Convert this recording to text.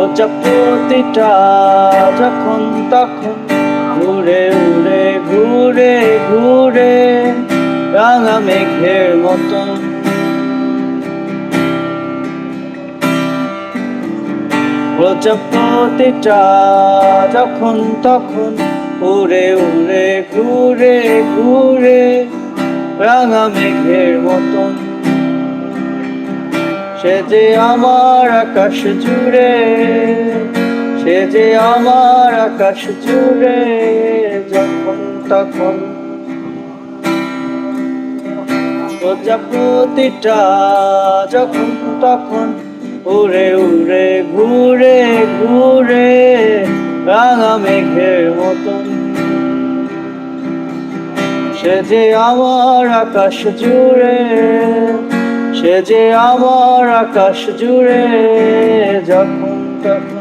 প্রজাপতিটা যখন তখন ঘুরে উড়ে ঘুরে ঘুরে রাঙা মেঘের মতন। প্রজাপতিটা যখন তখন উড়ে উড়ে ঘুরে ঘুরে রাঙা মেঘের মতন। সে যে আমার আকাশ জুড়ে, সে যে আমার আকাশ জুড়ে যখন তখন। প্রজাপতিটা যখন তখন উড়ে উড়ে ঘুরে ঘুরে রাঙা মেঘের মতন। সে যে আমার আকাশ জুড়ে, সে যে আমার আকাশ জুড়ে যখন তখন।